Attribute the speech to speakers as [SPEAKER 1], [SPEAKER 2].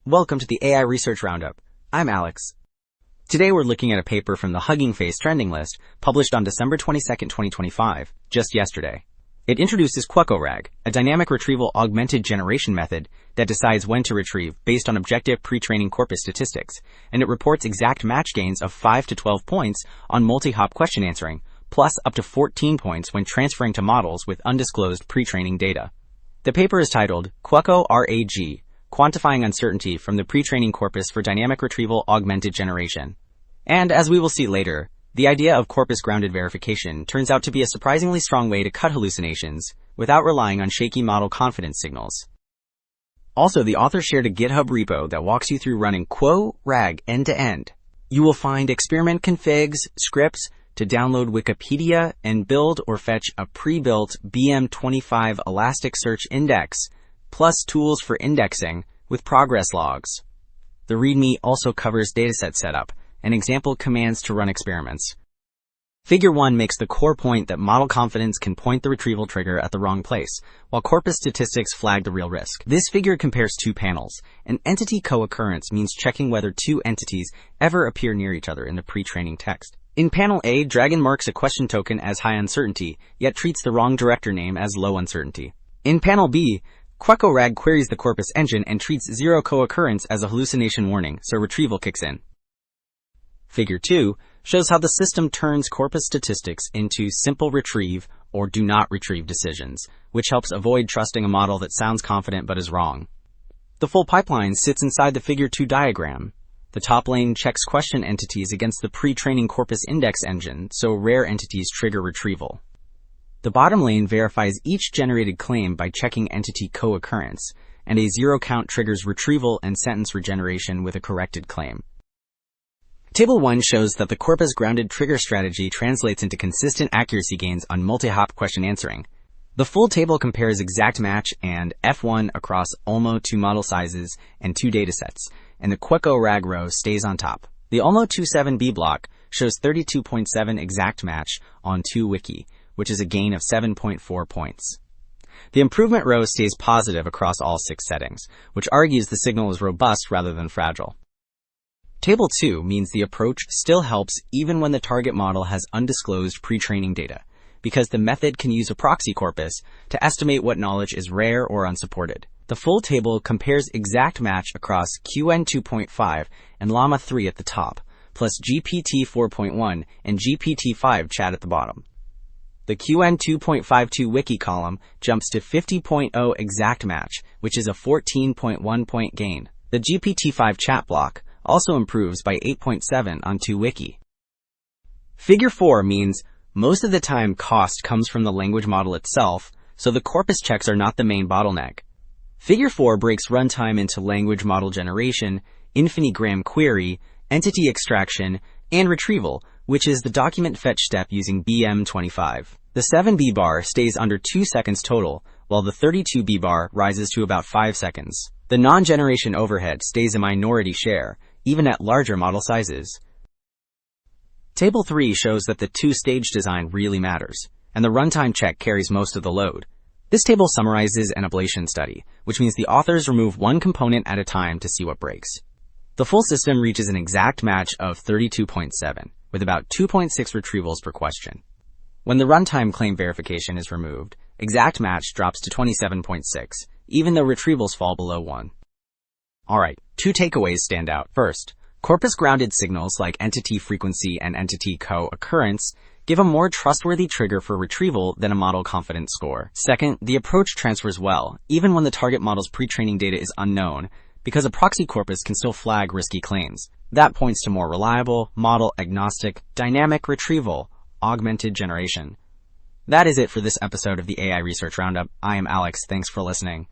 [SPEAKER 1] Welcome to the AI Research Roundup. I'm Alex. Today we're looking at a paper from the Hugging Face trending list, published on December 22, 2025, just yesterday. It introduces QuCo-RAG, a dynamic retrieval-augmented generation method that decides when to retrieve based on objective pre-training corpus statistics, and it reports exact match gains of 5 to 12 points on multi-hop question answering, plus up to 14 points when transferring to models with undisclosed pre-training data. The paper is titled QuCo-RAG, Quantifying Uncertainty from the Pre-Training Corpus for Dynamic Retrieval-Augmented Generation. And as we will see later, the idea of corpus-grounded verification turns out to be a surprisingly strong way to cut hallucinations without relying on shaky model confidence signals. Also, the author shared a GitHub repo that walks you through running QuCo-RAG end-to-end. You will find experiment configs, scripts to download Wikipedia and build or fetch a pre-built BM25 Elasticsearch index, plus tools for indexing with progress logs. The README also covers dataset setup and example commands to run experiments. Figure 1 makes the core point that model confidence can point the retrieval trigger at the wrong place, while corpus statistics flag the real risk. This figure compares two panels. An entity co-occurrence means checking whether two entities ever appear near each other in the pre-training text. In panel A, Dragon marks a question token as high uncertainty, yet treats the wrong director name as low uncertainty. In panel B, QuCo-RAG queries the corpus engine and treats zero co-occurrence as a hallucination warning, so retrieval kicks in. Figure 2 shows how the system turns corpus statistics into simple retrieve or do not retrieve decisions, which helps avoid trusting a model that sounds confident but is wrong. The full pipeline sits inside the Figure 2 diagram. The top lane checks question entities against the pre-training corpus index engine, so rare entities trigger retrieval. The bottom lane verifies each generated claim by checking entity co-occurrence, and a zero count triggers retrieval and sentence regeneration with a corrected claim. Table 1 shows that the corpus-grounded trigger strategy translates into consistent accuracy gains on multi-hop question answering. The full table compares exact match and F1 across ALMO 2 model sizes and 2 datasets, and the QuCo-RAG row stays on top. The ALMO 27B block shows 32.7 exact match on 2Wiki, which is a gain of 7.4 points. The improvement row stays positive across all 6 settings, which argues the signal is robust rather than fragile. Table 2 means the approach still helps even when the target model has undisclosed pre-training data, because the method can use a proxy corpus to estimate what knowledge is rare or unsupported. The full table compares exact match across QN 2.5 and Llama 3 at the top, plus GPT 4.1 and GPT 5 chat at the bottom. The QN 2.52 wiki column jumps to 50.0 exact match, which is a 14.1 point gain. The GPT-5 chat block also improves by 8.7 on 2Wiki. Figure 4 means most of the time cost comes from the language model itself, so the corpus checks are not the main bottleneck. Figure 4 breaks runtime into language model generation, Infini-gram query, entity extraction, and retrieval, which is the document fetch step using BM25. The 7B bar stays under 2 seconds total, while the 32B bar rises to about 5 seconds. The non-generation overhead stays a minority share, even at larger model sizes. Table 3 shows that the two-stage design really matters, and the runtime check carries most of the load. This table summarizes an ablation study, which means the authors remove one component at a time to see what breaks. The full system reaches an exact match of 32.7, with about 2.6 retrievals per question. When the runtime claim verification is removed, exact match drops to 27.6, even though retrievals fall below 1. Alright, 2 takeaways stand out. First, corpus-grounded signals like entity frequency and entity co-occurrence give a more trustworthy trigger for retrieval than a model confidence score. Second, the approach transfers well, even when the target model's pre-training data is unknown, because a proxy corpus can still flag risky claims. That points to more reliable, model-agnostic, dynamic retrieval-augmented generation. That is it for this episode of the AI Research Roundup. I am Alex. Thanks for listening.